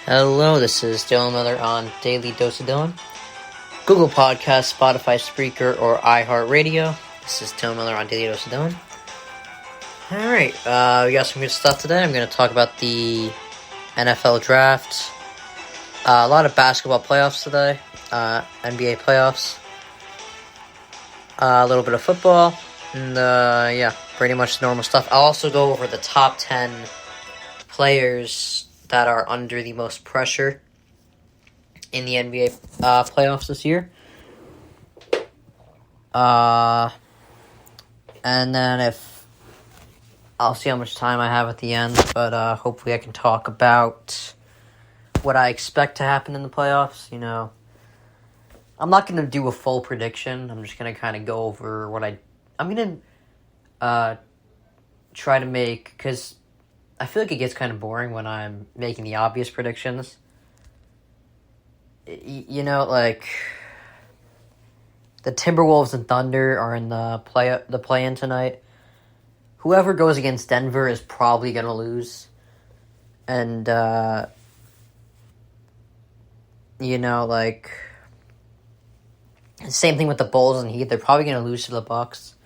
Hello, this is Dylan Miller on Daily Dose of Dylan, Google Podcast, Spotify, Spreaker, or iHeartRadio. This is Dylan Miller on Daily Dose of Dylan. Alright, we got some good stuff today. I'm going to talk about the NFL Draft, a lot of basketball playoffs today, NBA playoffs, a little bit of football, and pretty much normal stuff. I'll also go over the top 10 players that are under the most pressure in the NBA playoffs this year. And then I'll see how much time I have at the end, but hopefully I can talk about what I expect to happen in the playoffs. You know, I'm not going to do a full prediction. I'm just going to kind of go over what I'm going to try to make, because I feel like it gets kind of boring when I'm making the obvious predictions. You know, like, the Timberwolves and Thunder are in the play-in tonight. Whoever goes against Denver is probably going to lose. And, you know, like, same thing with the Bulls and Heat. They're probably going to lose to the Bucks.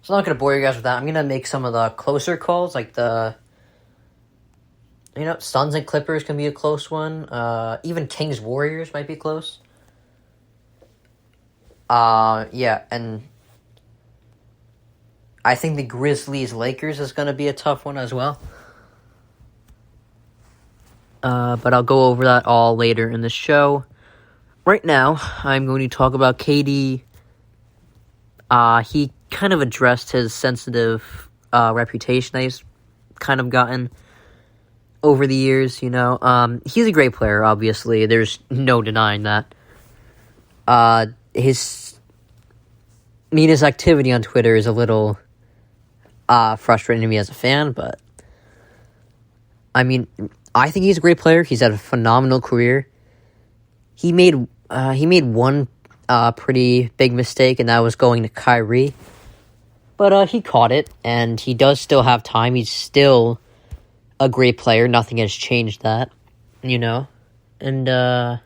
So I'm not going to bore you guys with that. I'm going to make some of the closer calls, like Suns and Clippers can be a close one. Even Kings Warriors might be close. And I think the Grizzlies Lakers is going to be a tough one as well. But I'll go over that all later in the show. Right now, I'm going to talk about KD. He kind of addressed his sensitive reputation that he's kind of gotten over the years, you know. He's a great player, obviously. There's no denying that. His activity on Twitter is a little frustrating to me as a fan, but I mean, I think he's a great player. He's had a phenomenal career. He made one pretty big mistake, and that was going to Kyrie. But he caught it, and he does still have time. He's still a great player. Nothing has changed that, you know. And I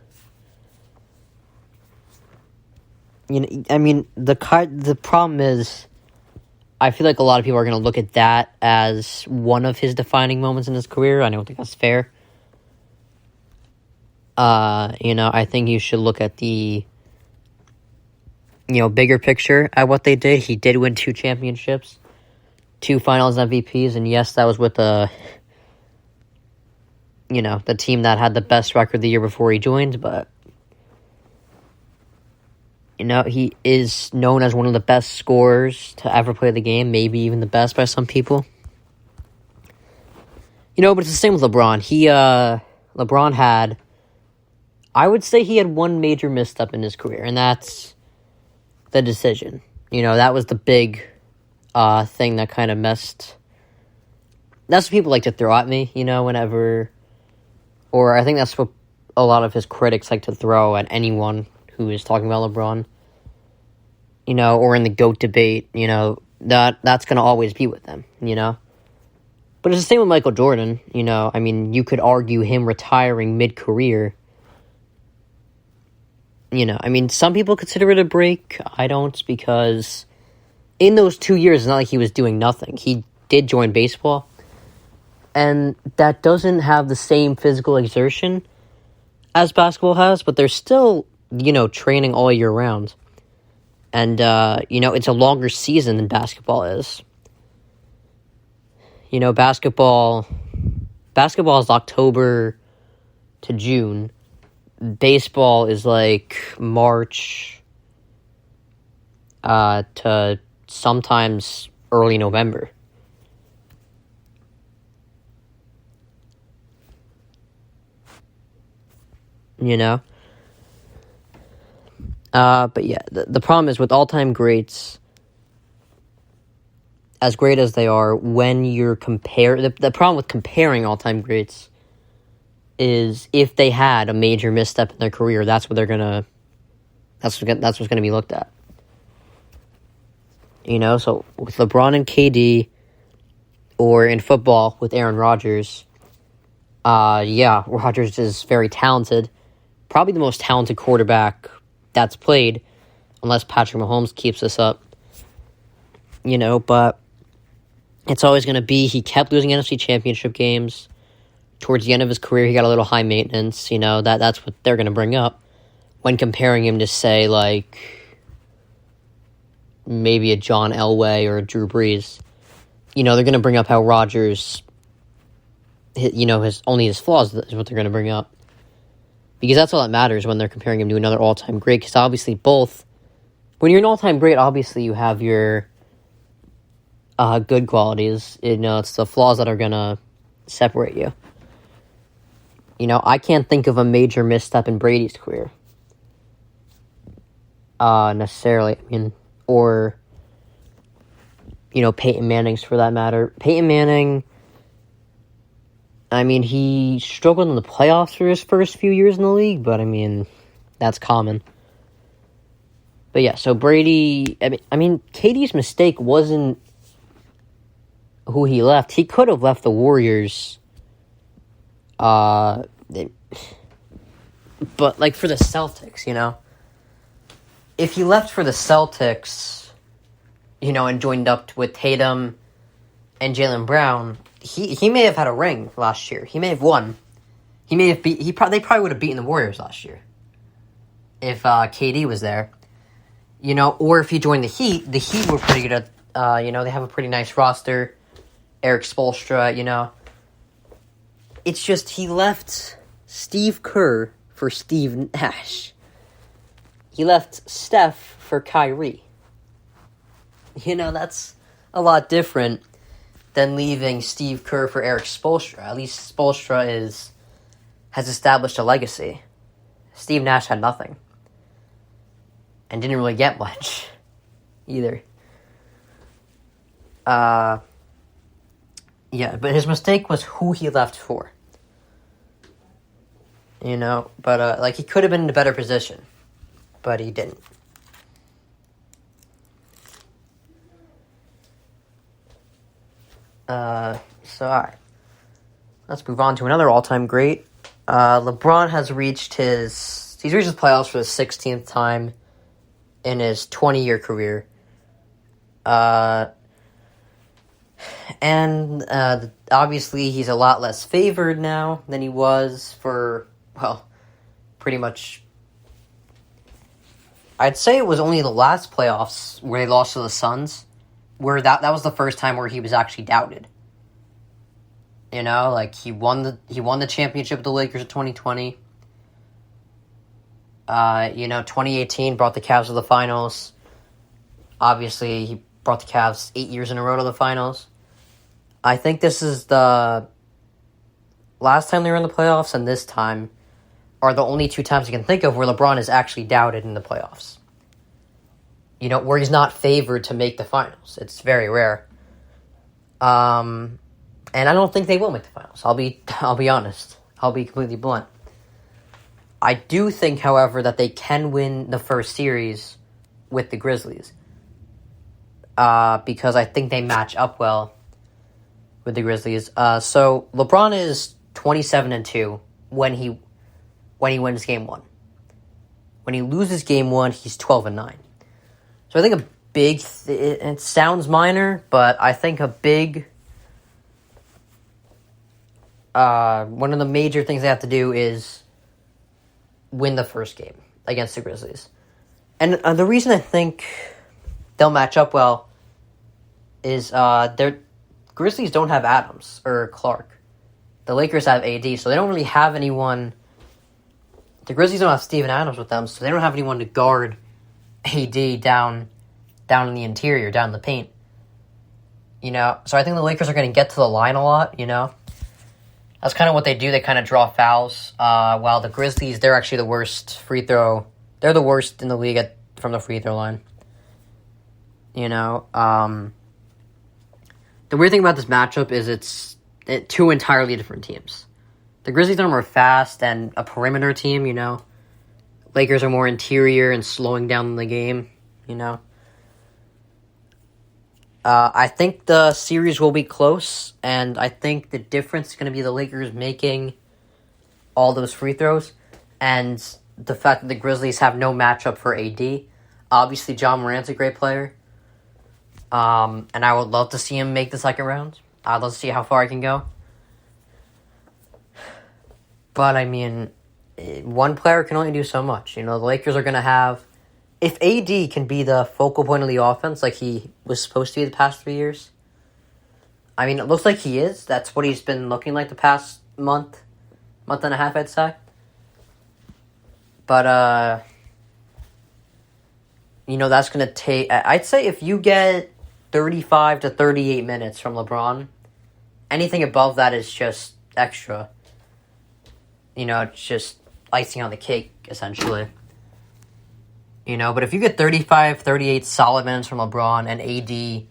mean, the problem is, I feel like a lot of people are going to look at that as one of his defining moments in his career. I don't think that's fair. You know, I think you should look at the, bigger picture at what they did. He did win 2 championships, 2 finals MVPs, and yes, that was with the team that had the best record the year before he joined, but, he is known as one of the best scorers to ever play the game, maybe even the best by some people. But it's the same with LeBron. LeBron had, I would say he had one major misstep in his career, and that's the decision. That was the big thing that kind of messed. That's what people like to throw at me, whenever. Or I think that's what a lot of his critics like to throw at anyone who is talking about LeBron. Or in the GOAT debate, that's going to always be with them, But it's the same with Michael Jordan, I mean, you could argue him retiring mid-career. I mean, some people consider it a break. I don't, because in those 2 years, it's not like he was doing nothing. He did join baseball, and that doesn't have the same physical exertion as basketball has, but they're still, training all year round. And, it's a longer season than basketball is. Basketball is October to June. Baseball is like March to sometimes early November. But yeah, the problem is with all-time greats, as great as they are, when you're the problem with comparing all-time greats is if they had a major misstep in their career, that's what's gonna be looked at. So with LeBron and KD, or in football with Aaron Rodgers, Yeah, Rodgers is very talented. Probably the most talented quarterback that's played, unless Patrick Mahomes keeps this up. But it's always going to be, he kept losing NFC Championship games. Towards the end of his career, he got a little high maintenance. That's what they're going to bring up when comparing him to, say, like, maybe a John Elway or a Drew Brees. They're going to bring up how Rodgers, his flaws is what they're going to bring up. Because that's all that matters when they're comparing him to another all-time great. Because obviously when you're an all-time great, obviously you have your good qualities. It's the flaws that are going to separate you. I can't think of a major misstep in Brady's career. Necessarily. Or Peyton Manning's for that matter. Peyton Manning, he struggled in the playoffs for his first few years in the league, but that's common. But yeah, so Brady, KD's mistake wasn't who he left. He could have left the Warriors, but like for the Celtics, if he left for the Celtics, and joined up with Tatum and Jaylen Brown, he may have had a ring last year. He may have won. They probably would have beaten the Warriors last year if KD was there. Or if he joined the Heat were pretty good at, they have a pretty nice roster. Eric Spoelstra, It's just he left Steve Kerr for Steve Nash. He left Steph for Kyrie. That's a lot different than leaving Steve Kerr for Eric Spoelstra. At least Spoelstra has established a legacy. Steve Nash had nothing. And didn't really get much either. Yeah, but his mistake was who he left for. But he could have been in a better position. But he didn't. Alright. Let's move on to another all-time great. LeBron has reached his playoffs for the 16th time in his 20-year career. And obviously he's a lot less favored now than he was for, pretty much. I'd say it was only the last playoffs where they lost to the Suns, where that was the first time where he was actually doubted. He won the championship with the Lakers in 2020. 2018 brought the Cavs to the finals. Obviously, he brought the Cavs 8 years in a row to the finals. I think this is the last time they were in the playoffs, and this time are the only two times I can think of where LeBron is actually doubted in the playoffs. Where he's not favored to make the finals. It's very rare. And I don't think they will make the finals. I'll be honest. I'll be completely blunt. I do think, however, that they can win the first series with the Grizzlies. Because I think they match up well with the Grizzlies. So LeBron is 27-2 when he wins game one. When he loses game one, he's 12-9. So I think a big, it sounds minor, but I think a big, one of the major things they have to do is win the first game against the Grizzlies. And the reason I think they'll match up well is their Grizzlies don't have Adams or Clark. The Lakers have AD, so they don't really have anyone. The Grizzlies don't have Steven Adams with them, so they don't have anyone to guard AD down in the interior, down in the paint. So I think the Lakers are going to get to the line a lot, That's kind of what they do. They kind of draw fouls. While the Grizzlies, they're actually the worst they're the worst in the league from the free throw line. The weird thing about this matchup is it's two entirely different teams. The Grizzlies are more fast and a perimeter team, Lakers are more interior and slowing down the game, I think the series will be close, and I think the difference is going to be the Lakers making all those free throws, and the fact that the Grizzlies have no matchup for AD. Obviously, John Morant's a great player, and I would love to see him make the second round. I'd love to see how far he can go. But, I mean, one player can only do so much. The Lakers are going to have... If AD can be the focal point of the offense like he was supposed to be the past 3 years, I mean, it looks like he is. That's what he's been looking like the past month and a half, I'd say. But, that's going to take... I'd say if you get 35 to 38 minutes from LeBron, anything above that is just extra. It's just icing on the cake, essentially. But if you get 35, 38 solid minutes from LeBron and AD,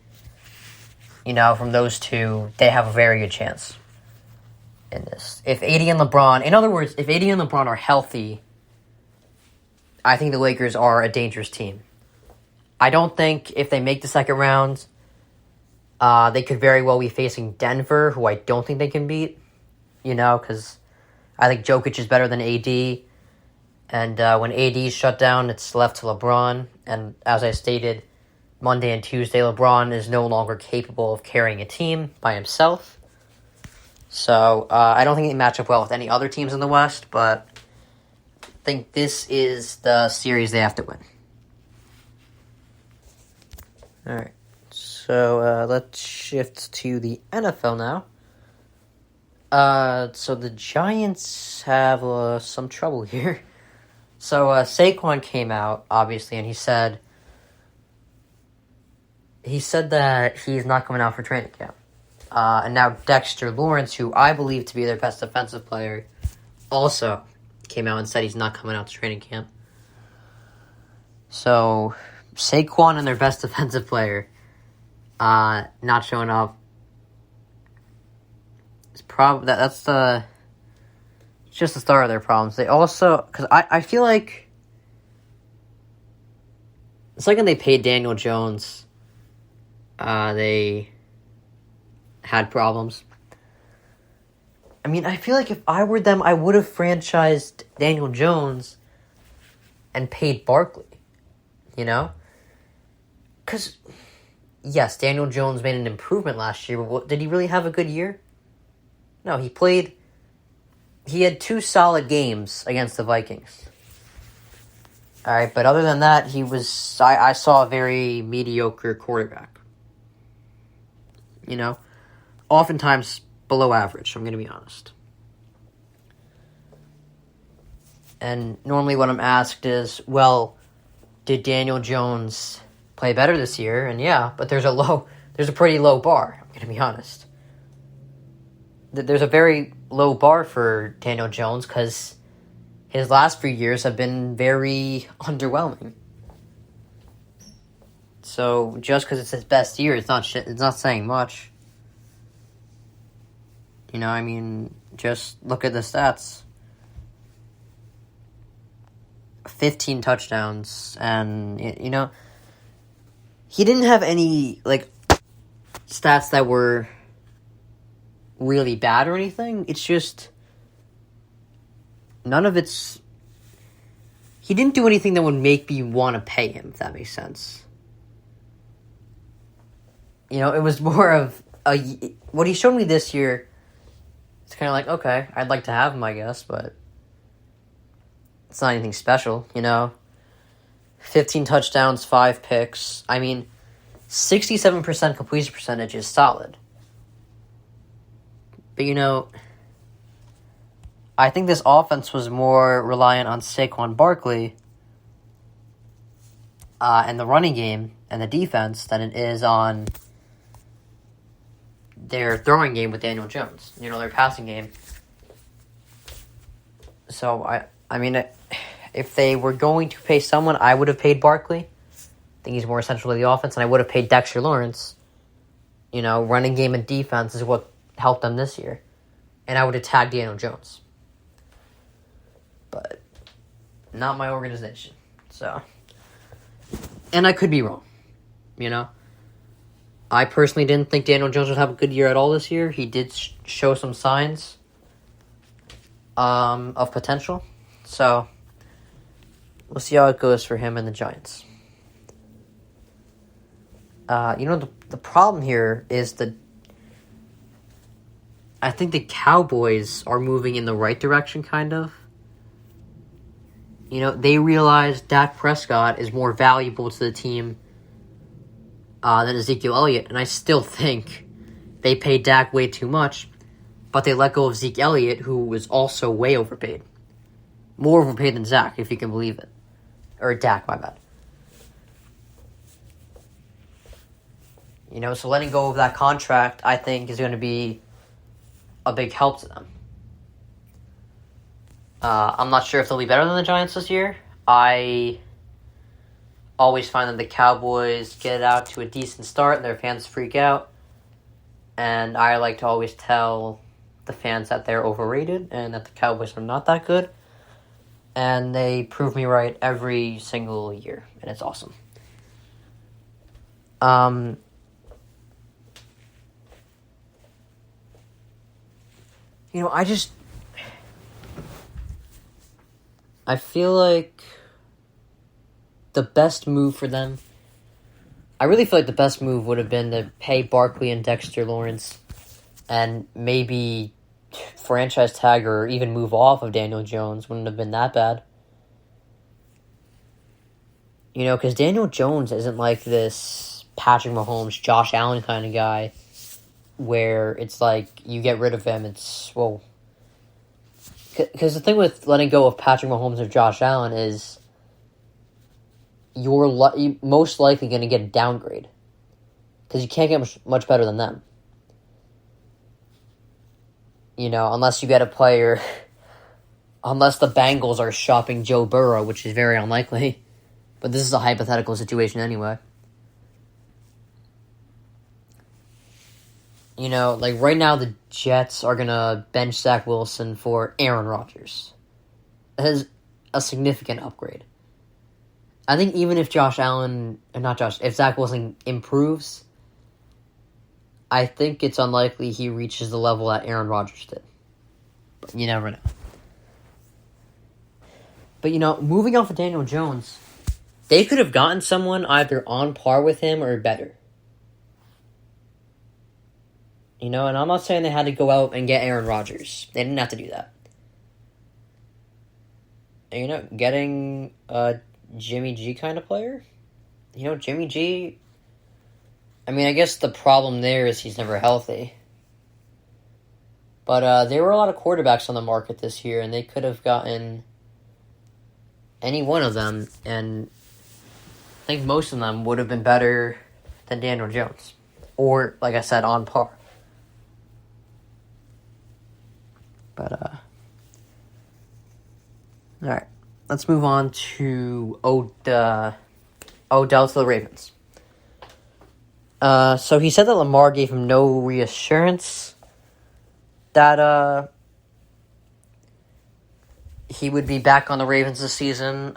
from those two, they have a very good chance in this. If AD and LeBron... In other words, if AD and LeBron are healthy, I think the Lakers are a dangerous team. I don't think if they make the second round, they could very well be facing Denver, who I don't think they can beat, because I think Jokic is better than AD, and when AD is shut down, it's left to LeBron, and as I stated, Monday and Tuesday, LeBron is no longer capable of carrying a team by himself, so I don't think they match up well with any other teams in the West, but I think this is the series they have to win. Alright, so let's shift to the NFL now. So the Giants have some trouble here. So Saquon came out, obviously, and he said that he's not coming out for training camp. And now Dexter Lawrence, who I believe to be their best defensive player, also came out and said he's not coming out to training camp. So Saquon and their best defensive player not showing up. That's just the start of their problems. They also, because I feel like the second they paid Daniel Jones, they had problems. I mean, I feel like if I were them, I would have franchised Daniel Jones and paid Barkley, Because, yes, Daniel Jones made an improvement last year, but did he really have a good year? No, he had 2 solid games against the Vikings. Alright, but other than that, I saw a very mediocre quarterback. Oftentimes below average, I'm going to be honest. And normally what I'm asked is, well, did Daniel Jones play better this year? And yeah, but there's a pretty low bar, I'm going to be honest. There's a very low bar for Daniel Jones because his last few years have been very underwhelming. So just because it's his best year, it's not saying much. Just look at the stats. 15 touchdowns, and he didn't have any stats that were really bad or anything. It's just none of it's... He didn't do anything that would make me want to pay him, if that makes sense. It was more of what he showed me this year. It's kind of like, okay, I'd like to have him, I guess, but it's not anything special, 15 touchdowns, 5 picks. 67% completion percentage is solid. But, I think this offense was more reliant on Saquon Barkley and the running game and the defense than it is on their throwing game with Daniel Jones. Their passing game. So, if they were going to pay someone, I would have paid Barkley. I think he's more essential to the offense, and I would have paid Dexter Lawrence. Running game and defense is what helped them this year. And I would have tagged Daniel Jones. But not my organization. So, and I could be wrong. I personally didn't think Daniel Jones would have a good year at all this year. He did show some signs. of potential. So we'll see how it goes for him and the Giants. The problem here is I think the Cowboys are moving in the right direction, kind of. They realize Dak Prescott is more valuable to the team than Ezekiel Elliott, and I still think they paid Dak way too much, but they let go of Zeke Elliott, who was also way overpaid. More overpaid than Zach, if you can believe it. Or Dak, my bad. So letting go of that contract, I think, is going to be a big help to them. I'm not sure if they'll be better than the Giants this year. I always find that the Cowboys get out to a decent start and their fans freak out. And I like to always tell the fans that they're overrated and that the Cowboys are not that good. And they prove me right every single year, and it's awesome. I feel like the best move for them, I really feel like the best move would have been to pay Barkley and Dexter Lawrence and maybe franchise tag or even move off of Daniel Jones. Wouldn't have been that bad. Because Daniel Jones isn't like this Patrick Mahomes, Josh Allen kind of guy where it's like you get rid of him, because the thing with letting go of Patrick Mahomes or Josh Allen is you're most likely going to get a downgrade because you can't get much better than them. Unless you get a player, unless the Bengals are shopping Joe Burrow, which is very unlikely. But this is a hypothetical situation anyway. Right now the Jets are going to bench Zach Wilson for Aaron Rodgers. That is a significant upgrade. I think even if if Zach Wilson improves, I think it's unlikely he reaches the level that Aaron Rodgers did. But you never know. But, moving off of Daniel Jones, they could have gotten someone either on par with him or better. And I'm not saying they had to go out and get Aaron Rodgers. They didn't have to do that. And, getting a Jimmy G kind of player? Jimmy G, I guess the problem there is he's never healthy. But there were a lot of quarterbacks on the market this year, and they could have gotten any one of them, and I think most of them would have been better than Daniel Jones. Or, like I said, on par. But, alright. Let's move on to Odell to the Ravens. So he said that Lamar gave him no reassurance that he would be back on the Ravens this season.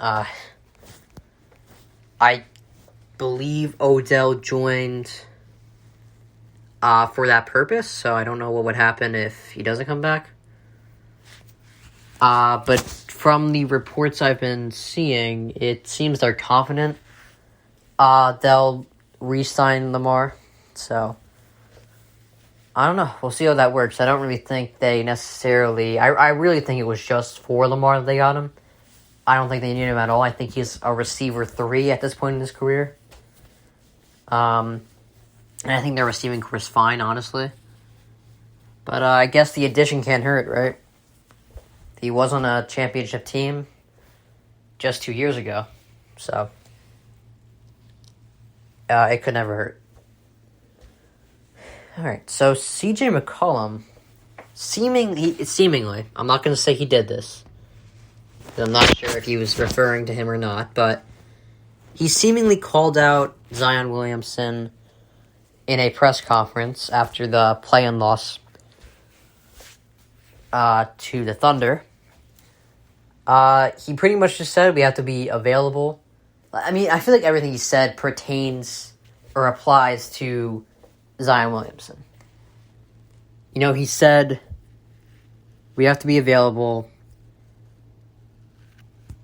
I believe Odell joined for that purpose, so I don't know what would happen if he doesn't come back. But from the reports I've been seeing, it seems they're confident they'll re-sign Lamar. So, I don't know. We'll see how that works. I don't really think they necessarily... I really think it was just for Lamar that they got him. I don't think they need him at all. I think he's a receiver 3 at this point in his career. And I think their receiving core is fine, honestly. But I guess the addition can't hurt, right? He was on a championship team just 2 years ago. So, it could never hurt. Alright, so CJ McCollum, seemingly, I'm not going to say he did this. I'm not sure if he was referring to him or not, but he seemingly called out Zion Williamson in a press conference after the play-in loss to the Thunder. He pretty much just said we have to be available. I feel like everything he said pertains or applies to Zion Williamson. He said We have to be available.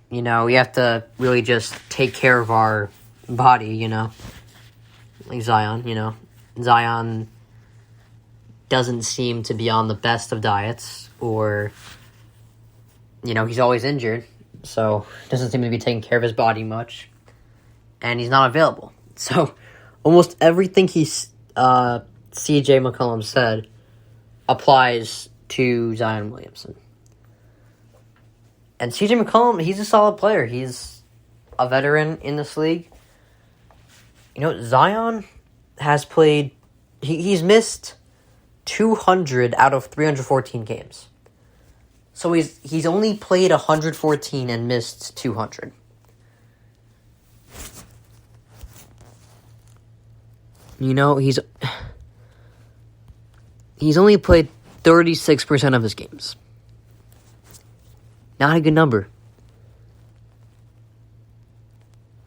You know, we have to really just take care of our body, you know. Like Zion, you know. Zion doesn't seem to be on the best of diets, or, you know, he's always injured, so doesn't seem to be taking care of his body much, and he's not available. So almost everything C.J. McCollum said applies to Zion Williamson. And C.J. McCollum, he's a solid player. He's a veteran in this league. You know, Zion has played... He's missed 200 out of 314 games. So he's only played 114 and missed 200. You know, he's only played 36% of his games. Not a good number.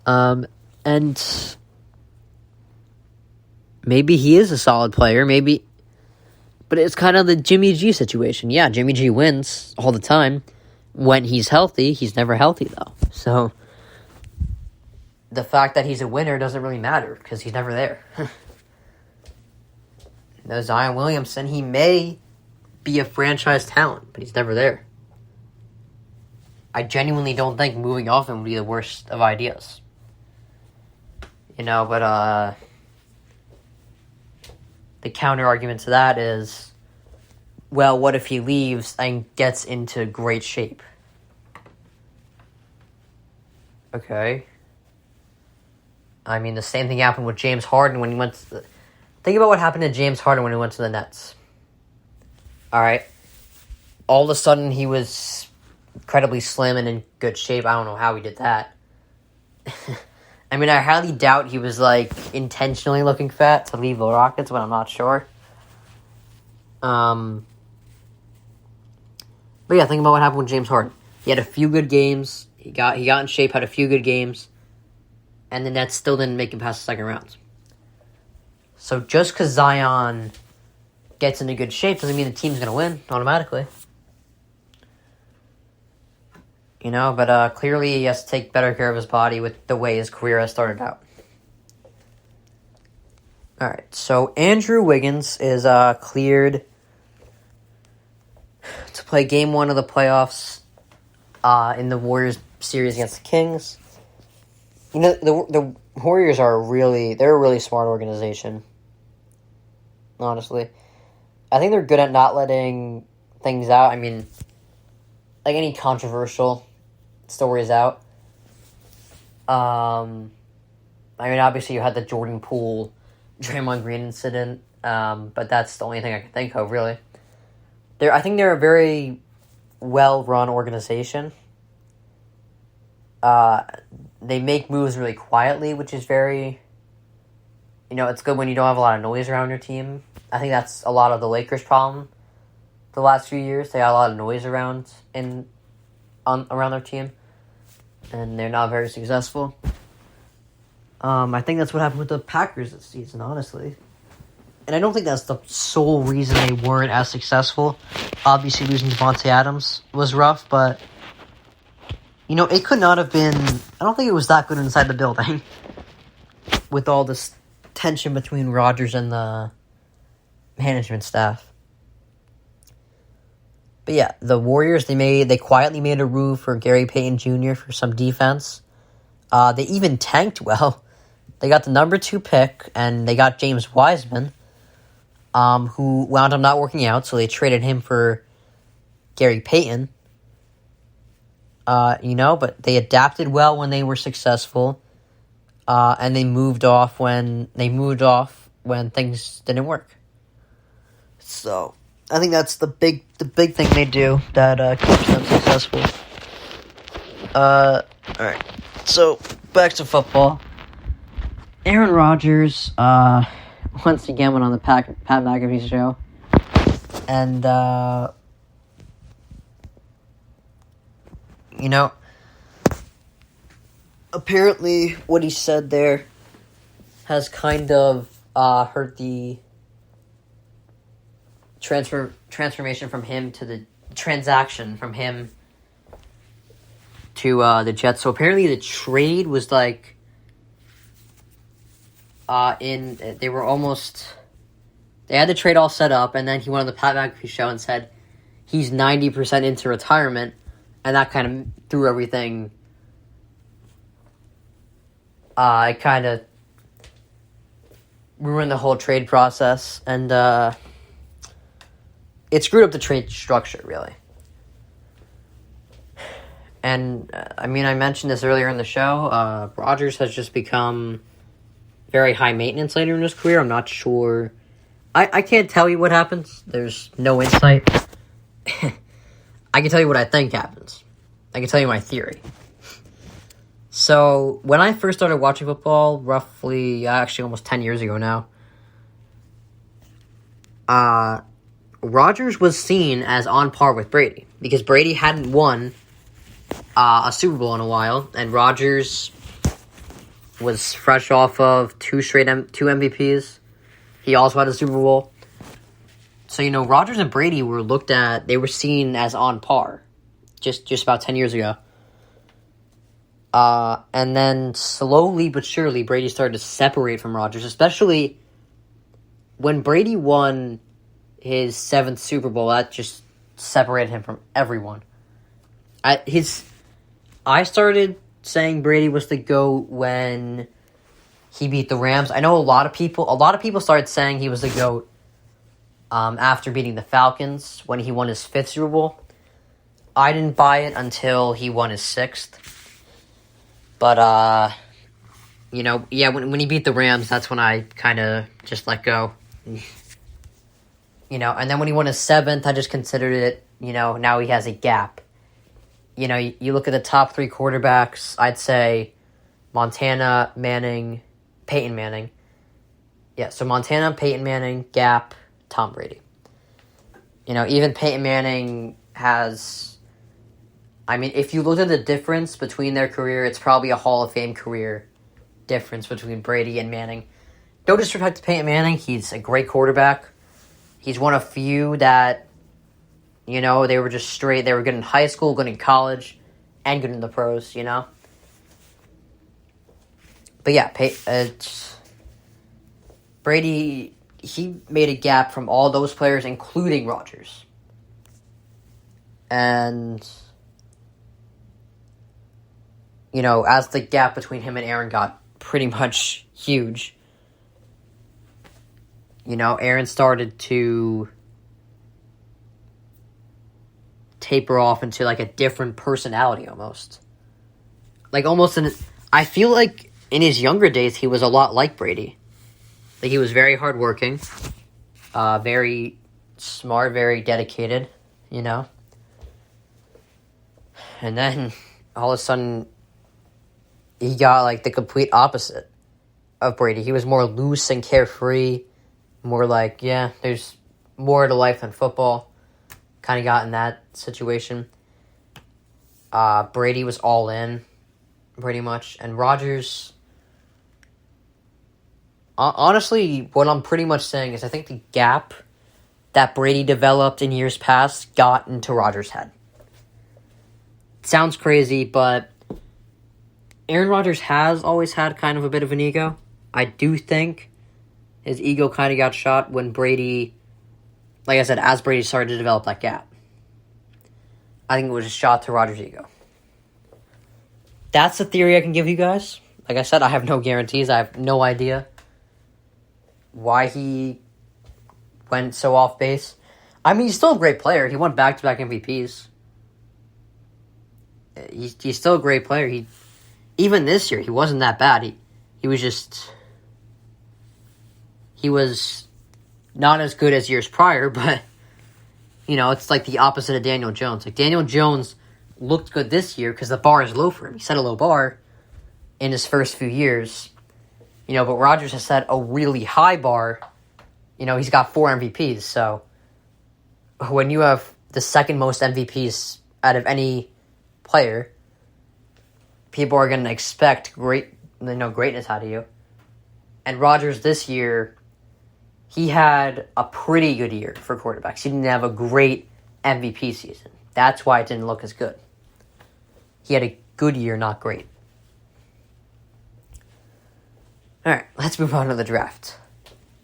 And maybe he is a solid player, maybe, but it's kind of the Jimmy G situation. Yeah, Jimmy G wins all the time when he's healthy. He's never healthy, though. So the fact that he's a winner doesn't really matter because he's never there. No, Zion Williamson, he may be a franchise talent, but he's never there. I genuinely don't think moving off him would be the worst of ideas. You know, but the counter argument to that is, well, what if he leaves and gets into great shape? Okay. I mean, the same thing happened with James Harden when he went to the... Think about what happened to James Harden when he went to the Nets. Alright. All of a sudden, he was incredibly slim and in good shape. I don't know how he did that. I mean, I highly doubt he was, like, intentionally looking fat to leave the Rockets, but I'm not sure. But yeah, think about what happened with James Harden. He had a few good games. He got in shape, had a few good games. And the Nets still didn't make him past the second round. So just because Zion gets into good shape doesn't mean the team's going to win automatically. You know, but clearly he has to take better care of his body with the way his career has started out. Alright, so Andrew Wiggins is cleared to play Game 1 of the playoffs in the Warriors series against the Kings. You know, the Warriors they're a really smart organization. Honestly. I think they're good at not letting things out. I mean, like any controversial stories out. I mean, obviously you had the Jordan Poole, Draymond Green incident, but that's the only thing I can think of, really. I think they're a very well-run organization. They make moves really quietly, which is very... You know, it's good when you don't have a lot of noise around your team. I think that's a lot of the Lakers' problem the last few years. They got a lot of noise around their team, and they're not very successful. I think that's what happened with the Packers this season, honestly. And I don't think that's the sole reason they weren't as successful. Obviously, losing Devontae Adams was rough, but, you know, it could not have been... I don't think it was that good inside the building with all this tension between Rodgers and the management staff. But yeah, the Warriors, they quietly made a move for Gary Payton Jr. for some defense. They even tanked well. They got the number 2 pick, and they got James Wiseman, who wound up not working out, so they traded him for Gary Payton. You know, but they adapted well when they were successful, and they moved off when things didn't work. So I think that's the big thing they do that keeps them successful. All right. So back to football. Aaron Rodgers once again went on the Pat McAfee show, and you know, apparently what he said there has kind of hurt the transformation from him to the transaction from him to the Jets. So apparently the trade was like they had the trade all set up, and then he went on the Pat McAfee show and said he's 90% into retirement, and that kind of threw everything. It kind of ruined the whole trade process, and it screwed up the trade structure, really. And, I mentioned this earlier in the show. Rodgers has just become very high maintenance later in his career. I'm not sure. I can't tell you what happens. There's no insight. I can tell you what I think happens. I can tell you my theory. So, when I first started watching football, roughly, actually almost 10 years ago now, Rodgers was seen as on par with Brady, because Brady hadn't won a Super Bowl in a while, and Rodgers was fresh off of two MVPs. He also had a Super Bowl. So, Rodgers and Brady they were seen as on par just about 10 years ago. And then slowly but surely, Brady started to separate from Rodgers, especially when Brady won his 7th Super Bowl. That just separated him from everyone. I started saying Brady was the GOAT when he beat the Rams. I know a lot of people started saying he was the GOAT after beating the Falcons when he won his 5th Super Bowl. I didn't buy it until he won his 6th. But, when he beat the Rams, that's when I kind of just let go. And then when he won his 7th, I just considered it, now he has a gap. You look at the top 3 quarterbacks, I'd say Montana, Manning, Peyton Manning. Yeah, so Montana, Peyton Manning, gap, Tom Brady. Even Peyton Manning has... if you look at the difference between their career, it's probably a Hall of Fame career difference between Brady and Manning. No disrespect to Peyton Manning, he's a great quarterback. He's one of few that, they were just straight. They were good in high school, good in college, and good in the pros, But yeah, Brady, he made a gap from all those players, including Rodgers. And... as the gap between him and Aaron got pretty much huge, Aaron started to taper off into, like, a different personality almost. I feel like in his younger days, he was a lot like Brady. Like, he was very hardworking, very smart, very dedicated, And then, all of a sudden... he got, like, the complete opposite of Brady. He was more loose and carefree, more like, there's more to life than football. Kind of got in that situation. Brady was all in, pretty much. And Rodgers, honestly, what I'm pretty much saying is I think the gap that Brady developed in years past got into Rodgers' head. It sounds crazy, but... Aaron Rodgers has always had kind of a bit of an ego. I do think his ego kind of got shot when Brady, like I said, as Brady started to develop that gap. I think it was a shot to Rodgers' ego. That's the theory I can give you guys. Like I said, I have no guarantees. I have no idea why he went so off base. He's still a great player. He won back-to-back MVPs. He's still a great player. Even this year, he wasn't that bad. He was not as good as years prior, but, it's like the opposite of Daniel Jones. Like, Daniel Jones looked good this year because the bar is low for him. He set a low bar in his first few years. But Rodgers has set a really high bar. He's got 4 MVPs, so when you have the second most MVPs out of any player, people are going to expect greatness out of you. And Rodgers this year, he had a pretty good year for quarterbacks. He didn't have a great MVP season. That's why it didn't look as good. He had a good year, not great. All right, let's move on to the draft.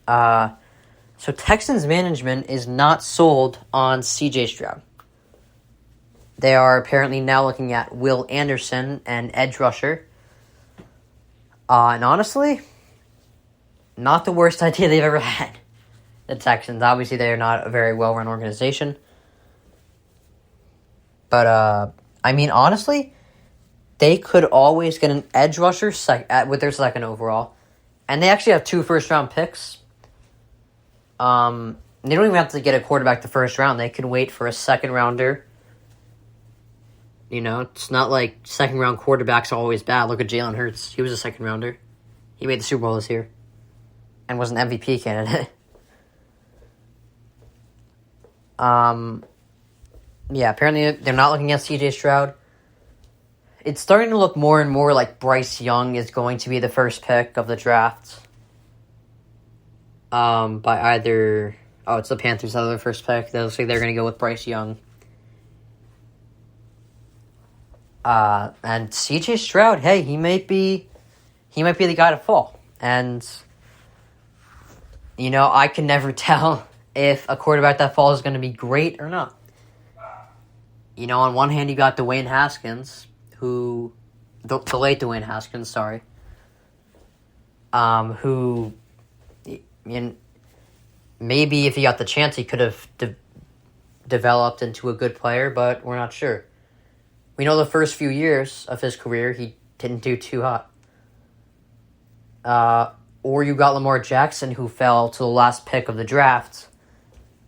So Texans management is not sold on C.J. Stroud. They are apparently now looking at Will Anderson and edge rusher. And honestly, not the worst idea they've ever had. The Texans, obviously, they are not a very well-run organization. But, I mean, honestly, they could always get an edge rusher with their second overall. And they actually have 2 first-round picks. They don't even have to get a quarterback the first round. They can wait for a second-rounder. You know, it's not like second-round quarterbacks are always bad. Look at Jalen Hurts. He was a second-rounder. He made the Super Bowl this year. And was an MVP candidate. Yeah, apparently they're not looking at C.J. Stroud. It's starting to look more and more like Bryce Young is going to be the first pick of the draft. By either... Oh, it's the Panthers that are the first pick. They looks like they're going to go with Bryce Young. And C.J. Stroud, hey, he might be the guy to fall. And, you know, I can never tell if a quarterback that falls is going to be great or not. You know, on one hand, you got Dwayne Haskins, the late Dwayne Haskins, sorry. Who, maybe if he got the chance, he could have developed into a good player, but we're not sure. We know the first few years of his career, he didn't do too hot. Or you got Lamar Jackson, who fell to the last pick of the draft,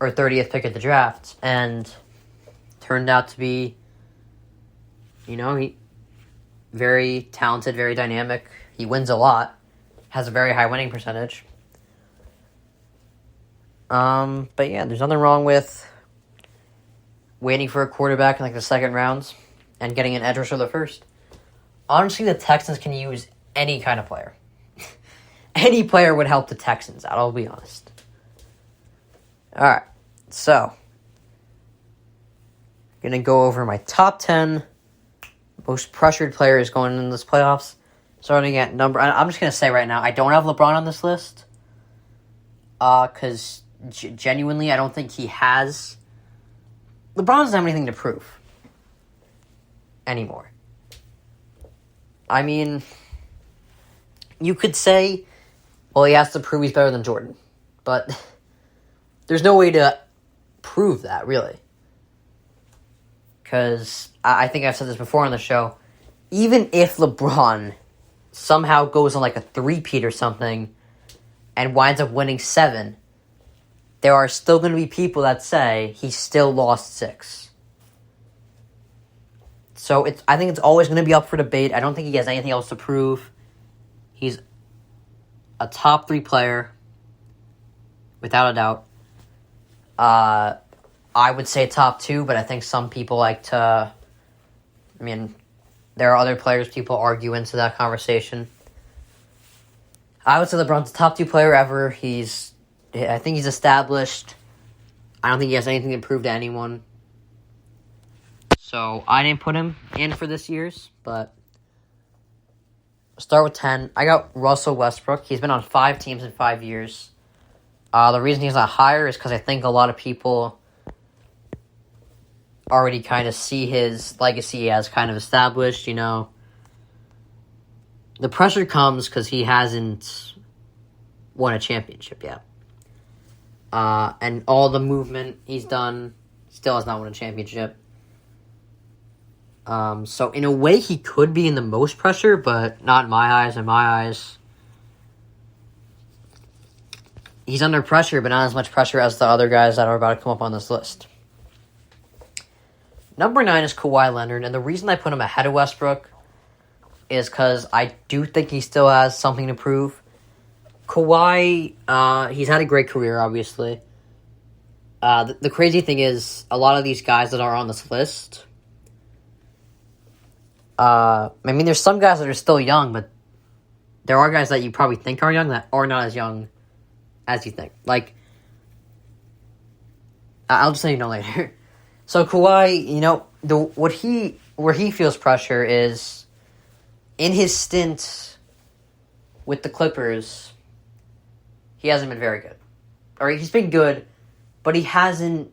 or 30th pick of the draft, and turned out to be, you know, he very talented, very dynamic. He wins a lot, has a very high winning percentage. But yeah, there's nothing wrong with waiting for a quarterback in like the second rounds and getting an edge rusher the first. Honestly, the Texans can use any kind of player. Any player would help the Texans out, I'll be honest. Alright, so I'm going to go over my top 10 most pressured players going into this playoffs. Starting at number... I'm just going to say right now, I don't have LeBron on this list. Because genuinely, I don't think he has... LeBron doesn't have anything to prove anymore. I mean, you could say, well, he has to prove he's better than Jordan. But there's no way to prove that, really. Because I think I've said this before on the show. Even if LeBron somehow goes on like a three-peat or something and winds up winning 7, there are still going to be people that say he still lost 6. So I think it's always going to be up for debate. I don't think he has anything else to prove. He's a top 3 player, without a doubt. I would say top 2, but I think some people like to... I mean, there are other players people argue into that conversation. I would say LeBron's the top 2 player ever. I think he's established. I don't think he has anything to prove to anyone. So I didn't put him in for this year's, but start with 10. I got Russell Westbrook. He's been on 5 teams in 5 years. The reason he's not higher is because I think a lot of people already kind of see his legacy as kind of established, you know. The pressure comes because he hasn't won a championship yet. And all the movement he's done still has not won a championship. So in a way, he could be in the most pressure, but not in my eyes. In my eyes, he's under pressure, but not as much pressure as the other guys that are about to come up on this list. Number 9 is Kawhi Leonard, and the reason I put him ahead of Westbrook is because I do think he still has something to prove. Kawhi, he's had a great career, obviously. The crazy thing is, a lot of these guys that are on this list... I mean, there's some guys that are still young, but there are guys that you probably think are young that are not as young as you think. Like, I'll just let you know later. So Kawhi, where he feels pressure is in his stint with the Clippers. He hasn't been very good. Or he's been good, but he hasn't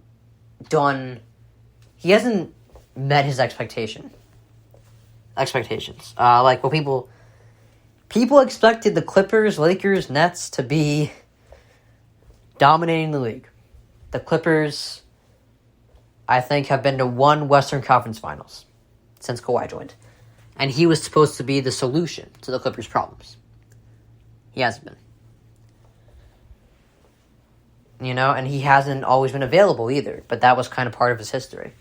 met his expectations. Like what people expected the Clippers, Lakers, Nets to be dominating the league. The Clippers, I think, have been to one Western Conference Finals since Kawhi joined. And he was supposed to be the solution to the Clippers' problems. He hasn't been. And he hasn't always been available either. But that was kind of part of his history.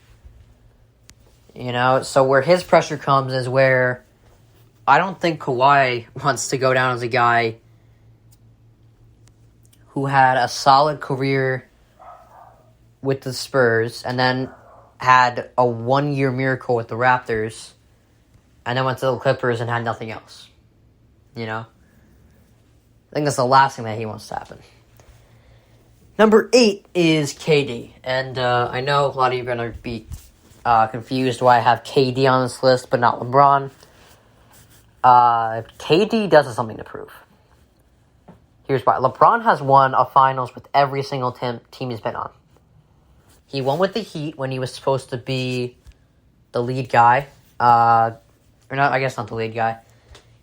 So where his pressure comes is where I don't think Kawhi wants to go down as a guy who had a solid career with the Spurs and then had a 1-year miracle with the Raptors and then went to the Clippers and had nothing else. I think that's the last thing that he wants to happen. Number 8 is KD. And I know a lot of you are going to be confused why I have KD on this list but not LeBron. KD does have something to prove. Here's why. LeBron has won a finals with every single team he's been on. He won with the Heat when he was supposed to be the lead guy. Or not, I guess not the lead guy.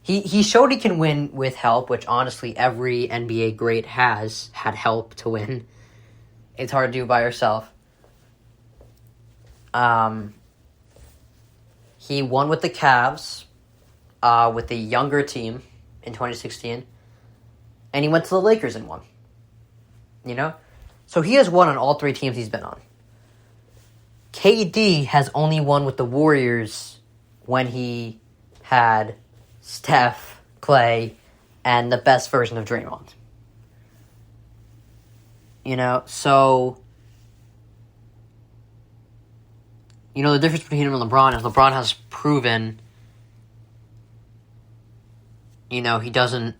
He showed he can win with help, which honestly every NBA great has had help to win. It's hard to do by yourself. He won with the Cavs, with the younger team in 2016. And he went to the Lakers and won. So he has won on all 3 teams he's been on. KD has only won with the Warriors when he had Steph, Clay, and the best version of Draymond. So the difference between him and LeBron is LeBron has proven, he doesn't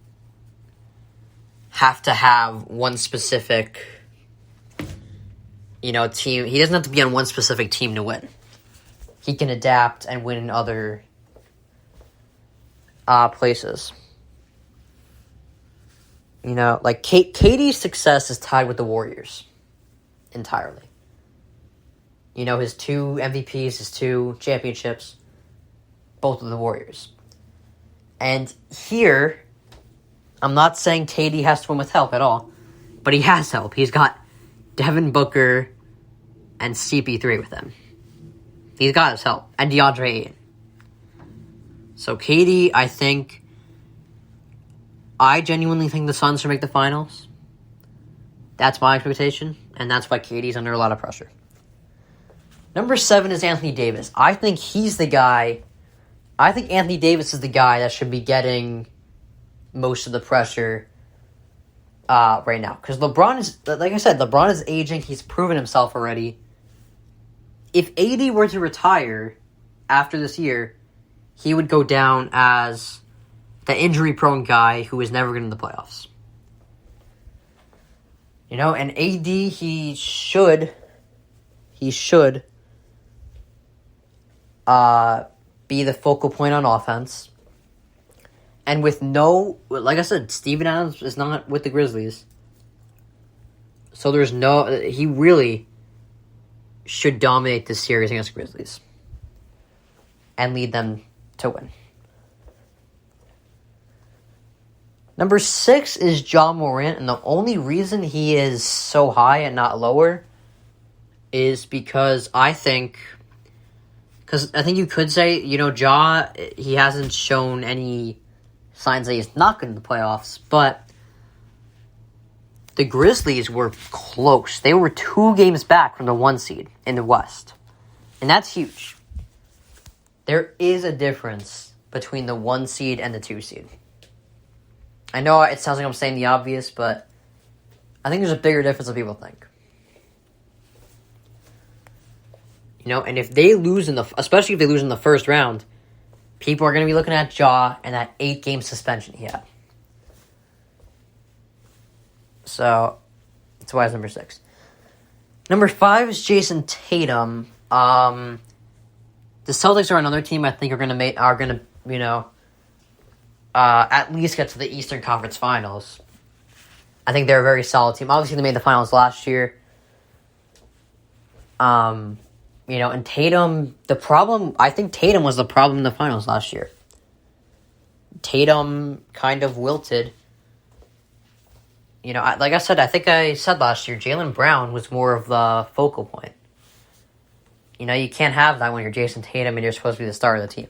have to have one specific, team. He doesn't have to be on one specific team to win. He can adapt and win in other places. Like KD's success is tied with the Warriors entirely. His 2 MVPs, his 2 championships, both of the Warriors. And here, I'm not saying KD has to win with help at all, but he has help. He's got Devin Booker and CP3 with him. He's got his help. And DeAndre Ayton. So KD, I genuinely think the Suns should make the finals. That's my expectation, and that's why KD's under a lot of pressure. Number 7 is Anthony Davis. I think he's the guy. I think Anthony Davis is the guy that should be getting most of the pressure right now. Because LeBron is, like I said, LeBron is aging. He's proven himself already. If AD were to retire after this year, he would go down as the injury-prone guy who is never going to the playoffs. And AD, he should be the focal point on offense. And with like I said, Steven Adams is not with the Grizzlies. So he really should dominate this series against the Grizzlies. And lead them to win. Number 6 is Ja Morant, and the only reason he is so high and not lower is because I think you could say, Ja, he hasn't shown any signs that he's not good in the playoffs, but the Grizzlies were close. They were 2 games back from the 1 seed in the West, and that's huge. There is a difference between the 1 seed and the 2 seed. I know it sounds like I'm saying the obvious, but I think there's a bigger difference than people think. And if they lose especially if they lose in the first round, people are going to be looking at Ja and that 8-game suspension he had. So, that's why it's number 6. Number 5 is Jason Tatum. The Celtics are another team I think are gonna at least get to the Eastern Conference Finals. I think they're a very solid team. Obviously, they made the finals last year. And Tatum, I think Tatum was the problem in the finals last year. Tatum kind of wilted. Like I said, I think I said last year, Jaylen Brown was more of the focal point. You can't have that when you're Jason Tatum and you're supposed to be the star of the team.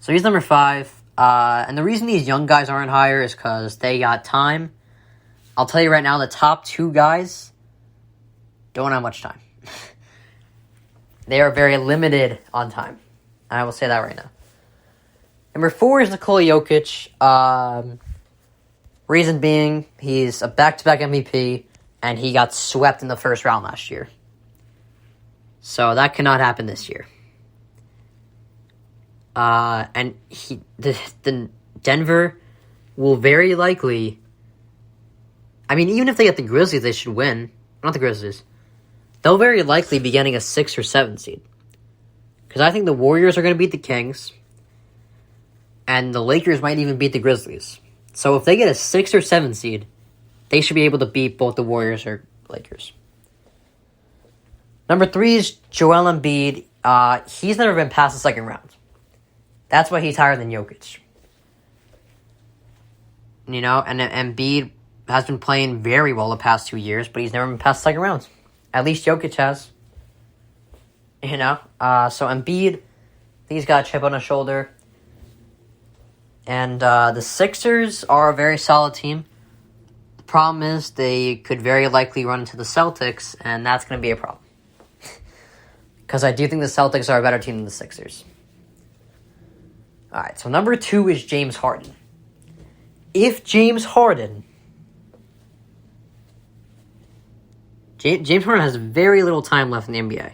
So he's number 5. And the reason these young guys aren't higher is because they got time. I'll tell you right now, the top 2 guys don't have much time. They are very limited on time. And I will say that right now. Number 4 is Nikola Jokic. Reason being, he's a back-to-back MVP, and he got swept in the first round last year. So that cannot happen this year. And the Denver will very likely... I mean, even if they get the Grizzlies, they should win. Not the Grizzlies. They'll very likely be getting a 6 or 7 seed. Because I think the Warriors are going to beat the Kings. And the Lakers might even beat the Grizzlies. So if they get a 6 or 7 seed, they should be able to beat both the Warriors or Lakers. Number 3 is Joel Embiid. He's never been past the second round. That's why he's higher than Jokic. And Embiid has been playing very well the past 2 years, but he's never been past the second round. At least Jokic has. So Embiid, he's got a chip on his shoulder. And the Sixers are a very solid team. The problem is they could very likely run into the Celtics, and that's going to be a problem. Because I do think the Celtics are a better team than the Sixers. Alright, so number 2 is James Harden. If James Harden... James Harden has very little time left in the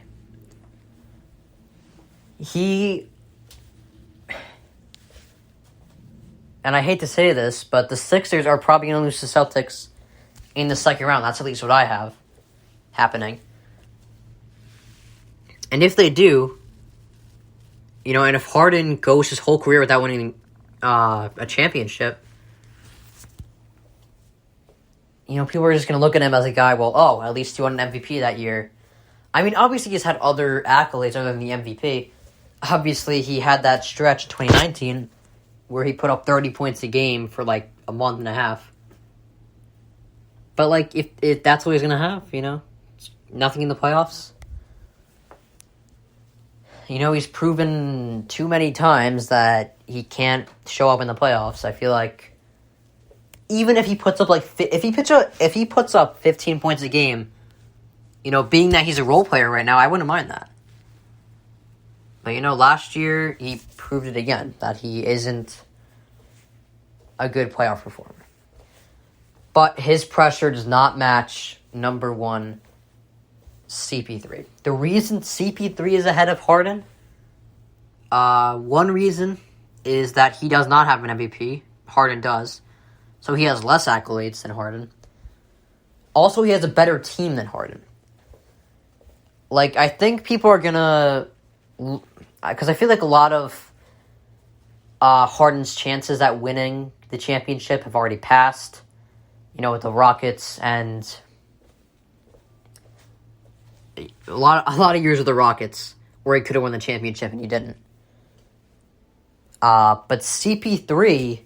NBA. And I hate to say this, but the Sixers are probably going to lose to Celtics in the second round. That's at least what I have happening. And if they do, and if Harden goes his whole career without winning a championship, people are just going to look at him as a guy, at least he won an MVP that year. I mean, obviously he's had other accolades other than the MVP. Obviously, he had that stretch in 2019 where he put up 30 points a game for, a month and a half. But, if that's what he's going to have, nothing in the playoffs. He's proven too many times that he can't show up in the playoffs. I feel like even if he puts up if he puts up 15 points a game, being that he's a role player right now, I wouldn't mind that. But last year he proved it again that he isn't a good playoff performer. But his pressure does not match number 1 CP3. The reason CP3 is ahead of Harden, one reason is that he does not have an MVP. Harden does. So he has less accolades than Harden. Also, he has a better team than Harden. I think people are going to... Because I feel like a lot of Harden's chances at winning the championship have already passed. With the Rockets and... A lot of years with the Rockets where he could have won the championship and he didn't. But CP3...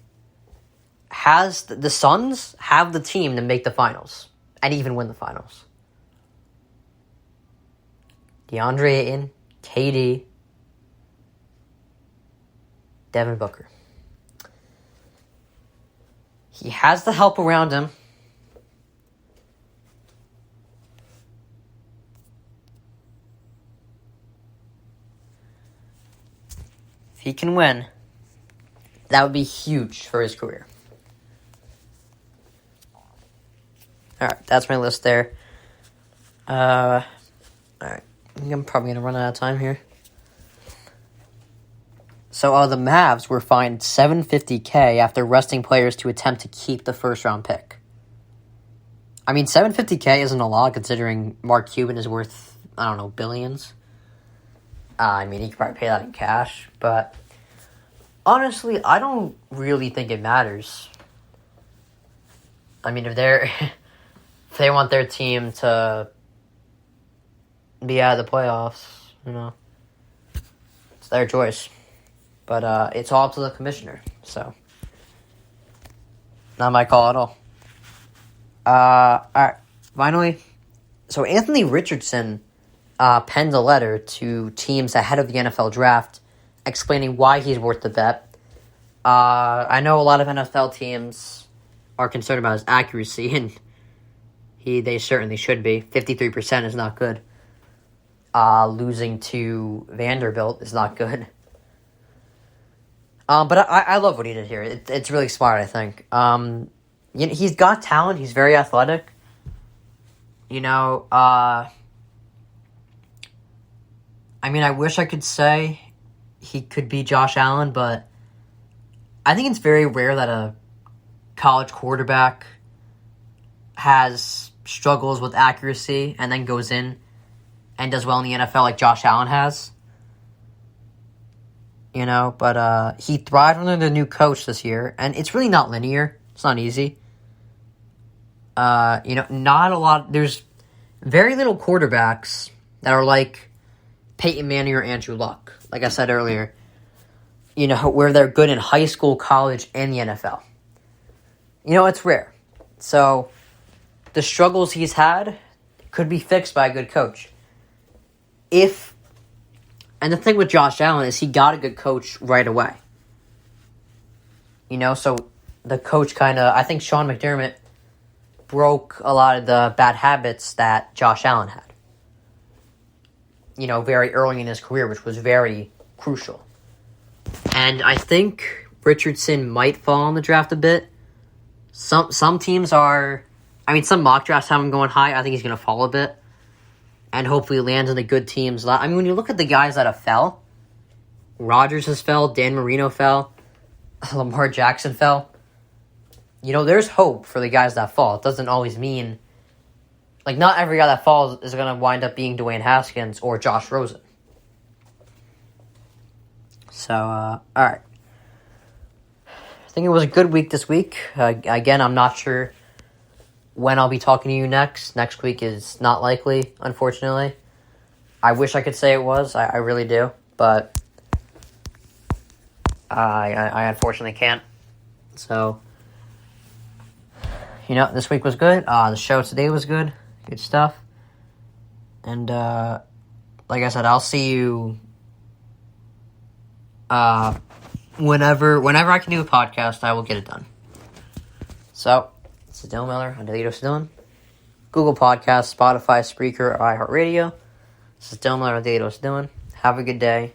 the Suns have the team to make the finals and even win the finals. DeAndre Ayton, KD, Devin Booker. He has the help around him. If he can win, that would be huge for his career. Alright, that's my list there. Alright, I'm probably going to run out of time here. So, the Mavs were fined $750K after resting players to attempt to keep the first-round pick. I mean, $750K isn't a lot considering Mark Cuban is worth I don't know, billions. I mean, he could probably pay that in cash, but honestly, I don't really think it matters. I mean, if they want their team to be out of the playoffs, it's their choice. But it's all up to the commissioner, so not my call at all. All right, finally, so Anthony Richardson penned a letter to teams ahead of the NFL draft explaining why he's worth the bet. I know a lot of NFL teams are concerned about his accuracy, and they certainly should be. 53% is not good. Losing to Vanderbilt is not good. But I love what he did here. It's really smart, I think. He's got talent. He's very athletic. I mean, I wish I could say he could be Josh Allen, but I think it's very rare that a college quarterback has struggles with accuracy and then goes in and does well in the NFL like Josh Allen has. But he thrived under the new coach this year, and it's really not linear. It's not easy. Not a lot. There's very little quarterbacks that are like Peyton Manning or Andrew Luck, like I said earlier, where they're good in high school, college, and the NFL. It's rare. So the struggles he's had could be fixed by a good coach. And the thing with Josh Allen is he got a good coach right away. So the coach I think Sean McDermott broke a lot of the bad habits that Josh Allen had. Very early in his career, which was very crucial. And I think Richardson might fall in the draft a bit. Some teams are... I mean, some mock drafts have him going high. I think he's going to fall a bit. And hopefully lands in the good teams. I mean, when you look at the guys that have fell, Rodgers has fell, Dan Marino fell, Lamar Jackson fell. There's hope for the guys that fall. It doesn't always mean... not every guy that falls is going to wind up being Dwayne Haskins or Josh Rosen. So, all right. I think it was a good week this week. Again, I'm not sure when I'll be talking to you next. Next week is not likely, unfortunately. I wish I could say it was. I really do. But I unfortunately can't. So, this week was good. The show today was good. Good stuff. And like I said, I'll see you whenever I can do a podcast, I will get it done. So, this is Dylan Miller on Delitos Dylan. Google Podcasts, Spotify, Spreaker, or iHeartRadio. This is Dylan Miller on Delitos Dylan. Have a good day.